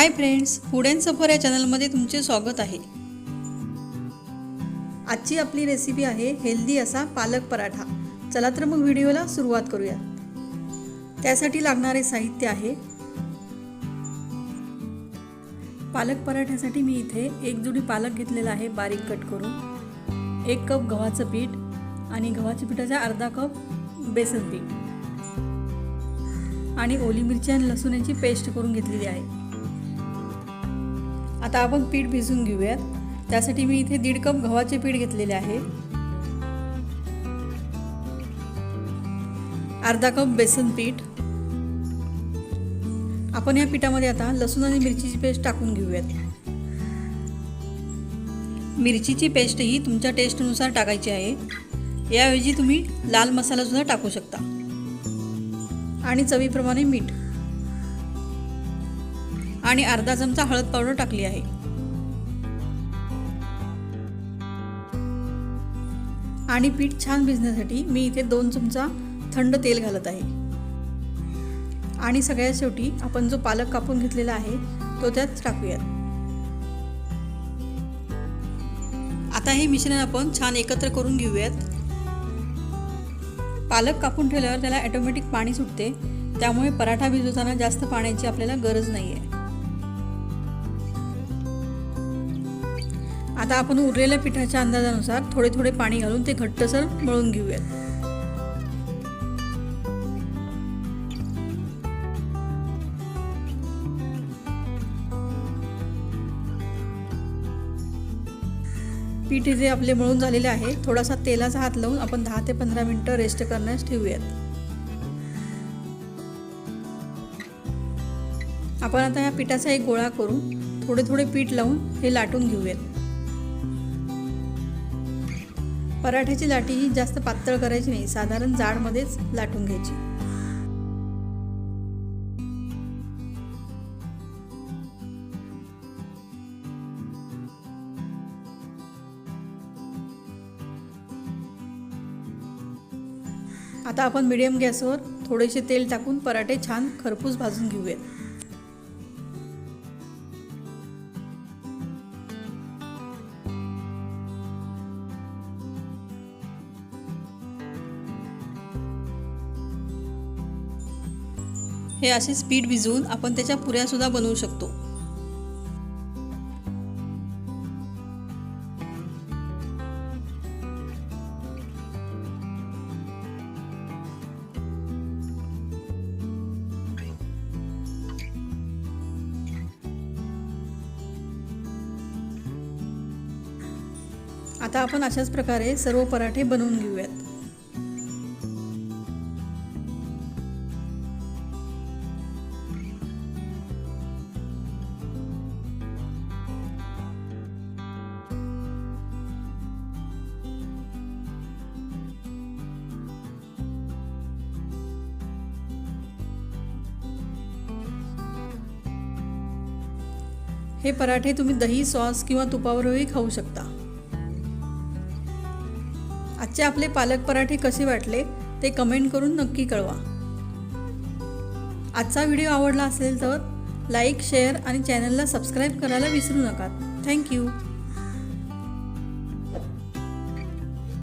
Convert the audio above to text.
Hi friends, food and सफर या चॅनलमध्ये तुमचे स्वागत आहे। आजची आपली रेसिपी आहे हेल्दी असा पालक पराठा। चला तर मग व्हिडिओला सुरुवात करूया। त्यासाठी लागणारे साहित्य आहे पालक पराठ्यासाठी मी इथे एक जुडी पालक घेतलेला आहे बारीक कट करून, 1 कप गव्हाचं पीठ आणि गव्हाच्या पिठाचा अर्धा कप बेसन पीठ आणि ओली मिरची आणि लसूण याची पेस्ट करून घेतलेली आहे। आता आपण पीठ भिजवून घेऊयात। त्यासाठी मी इथे 1.5 कप गव्हाचे पीठ घेतलेले आहे, अर्धा कप बेसन पीठ। आपण या पिठामध्ये आता लसूण आणि मिरचीची पेस्ट टाकून घेऊयात। मिरचीची पेस्ट ही तुमच्या टेस्टनुसार टाकायची आहे। याऐवजी तुम्ही लाल मसाला सुद्धा टाकू शकता आणि चवीप्रमाणे मीठ आणि अर्धा चमचा हळद पावडर टाकली आहे। आणि पीठ छान भिजण्यासाठी मी इथे 2 चमचा थंड तेल घालत आहे। आणि सगळ्यात शेवटी आपण जो पालक कापून घेतलेला आहे तो त्यात टाकूयात। आता हे मिश्रण आपण छान एकत्र करून घेऊयात। पालक कापून ठेवल्यावर त्याला ऑटोमॅटिक पाणी सुटते, त्यामुळे पराठा भिजवताना जास्त पाण्याची आपल्याला गरज नाही आहे। आता आपण उरलेल्या पिठाच्या अंदाजानुसार थोडे थोडे पाणी घालून ते घट्टसर मळून घेऊयात। पीठ इथे आपले मळून झालेले आहे। थोडासा तेलाचा हात लावून आपण 10 ते 15 मिनिटं रेस्ट करण्यास ठेवूयात। आपण आता या पिठाचा एक गोळा करून थोडे थोडे पीठ लावून हे लाटून घेऊयात। पराठ्याची लाटी ही जास्त पातळ करायची नाही, साधारण जाडमध्येच लाटून घ्यायची। आता आपण मीडियम गॅसवर थोडेसे तेल टाकून पराठे छान खरपूस भाजून घेऊयात। हे असेच पीठ भिजवून आपण त्याच्या पुऱ्या सुद्धा बनवू शकतो। आता आपण अशाच प्रकारे सर्व पराठे बनवून घेऊयात। हे पराठे तुम्ही दही, सॉस किंवा तुपावरही खाऊ शकता। आजचे आपले पालक पराठे कसे वाटले ते कमेंट करून नक्की कळवा। आजचा व्हिडिओ आवडला असेल तर लाईक, शेअर आणि चॅनलला सबस्क्राईब करायला विसरू नका। थँक्यू।